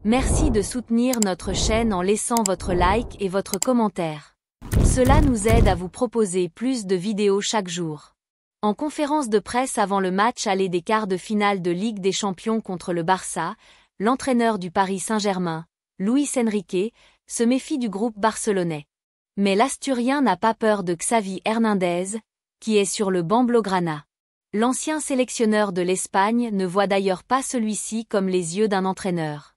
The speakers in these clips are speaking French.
Merci de soutenir notre chaîne en laissant votre like et votre commentaire. Cela nous aide à vous proposer plus de vidéos chaque jour. En conférence de presse avant le match aller des quarts de finale de Ligue des Champions contre le Barça, l'entraîneur du Paris Saint-Germain, Luis Enrique, se méfie du groupe barcelonais. Mais l'Asturien n'a pas peur de Xavi Hernandez, qui est sur le banc blaugrana. L'ancien sélectionneur de l'Espagne ne voit d'ailleurs pas celui-ci comme les yeux d'un entraîneur.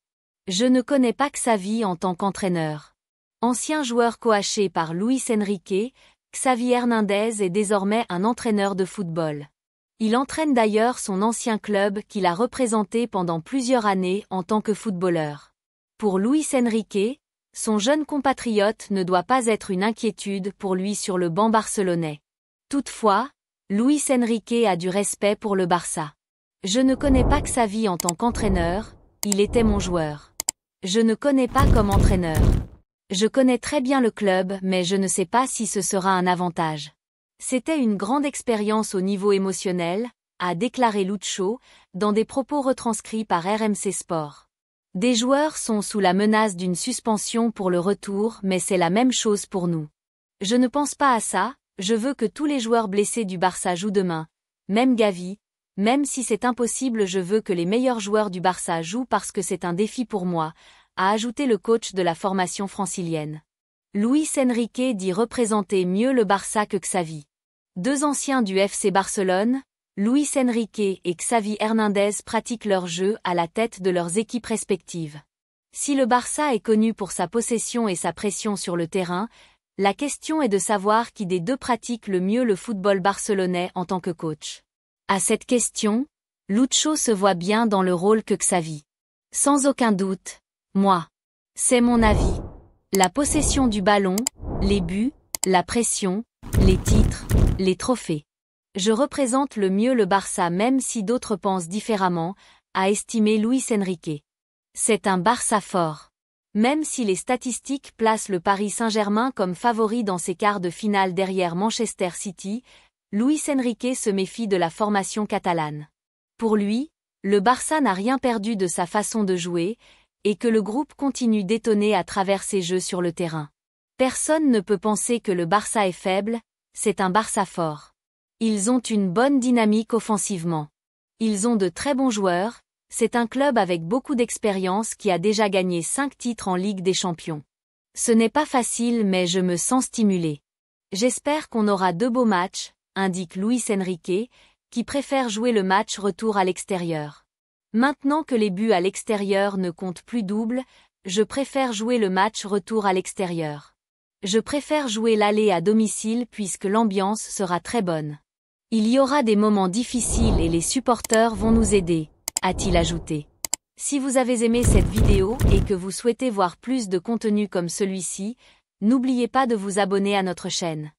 Je ne connais pas Xavi en tant qu'entraîneur. Ancien joueur coaché par Luis Enrique, Xavi Hernandez est désormais un entraîneur de football. Il entraîne d'ailleurs son ancien club qu'il a représenté pendant plusieurs années en tant que footballeur. Pour Luis Enrique, son jeune compatriote ne doit pas être une inquiétude pour lui sur le banc barcelonais. Toutefois, Luis Enrique a du respect pour le Barça. Je ne connais pas Xavi en tant qu'entraîneur, il était mon joueur. Je ne connais pas comme entraîneur. Je connais très bien le club mais je ne sais pas si ce sera un avantage. C'était une grande expérience au niveau émotionnel, a déclaré Lucho, dans des propos retranscrits par RMC Sport. Des joueurs sont sous la menace d'une suspension pour le retour mais c'est la même chose pour nous. Je ne pense pas à ça, je veux que tous les joueurs blessés du Barça jouent demain, même Gavi, même si c'est impossible je veux que les meilleurs joueurs du Barça jouent parce que c'est un défi pour moi, a ajouté le coach de la formation francilienne. Luis Enrique dit représenter mieux le Barça que Xavi. Deux anciens du FC Barcelone, Luis Enrique et Xavi Hernandez pratiquent leur jeu à la tête de leurs équipes respectives. Si le Barça est connu pour sa possession et sa pression sur le terrain, la question est de savoir qui des deux pratique le mieux le football barcelonais en tant que coach. À cette question, Lucho se voit bien dans le rôle que Xavi. Sans aucun doute, moi. C'est mon avis. La possession du ballon, les buts, la pression, les titres, les trophées. Je représente le mieux le Barça même si d'autres pensent différemment, a estimé Luis Enrique. C'est un Barça fort. Même si les statistiques placent le Paris Saint-Germain comme favori dans ses quarts de finale derrière Manchester City, Luis Enrique se méfie de la formation catalane. Pour lui, le Barça n'a rien perdu de sa façon de jouer, et que le groupe continue d'étonner à travers ses jeux sur le terrain. Personne ne peut penser que le Barça est faible, c'est un Barça fort. Ils ont une bonne dynamique offensivement. Ils ont de très bons joueurs, c'est un club avec beaucoup d'expérience qui a déjà gagné 5 titres en Ligue des Champions. Ce n'est pas facile mais je me sens stimulé. J'espère qu'on aura 2 beaux matchs, indique Luis Enrique, qui préfère jouer le match retour à l'extérieur. Maintenant que les buts à l'extérieur ne comptent plus double, je préfère jouer le match retour à l'extérieur. Je préfère jouer l'aller à domicile puisque l'ambiance sera très bonne. Il y aura des moments difficiles et les supporters vont nous aider, a-t-il ajouté. Si vous avez aimé cette vidéo et que vous souhaitez voir plus de contenu comme celui-ci, n'oubliez pas de vous abonner à notre chaîne.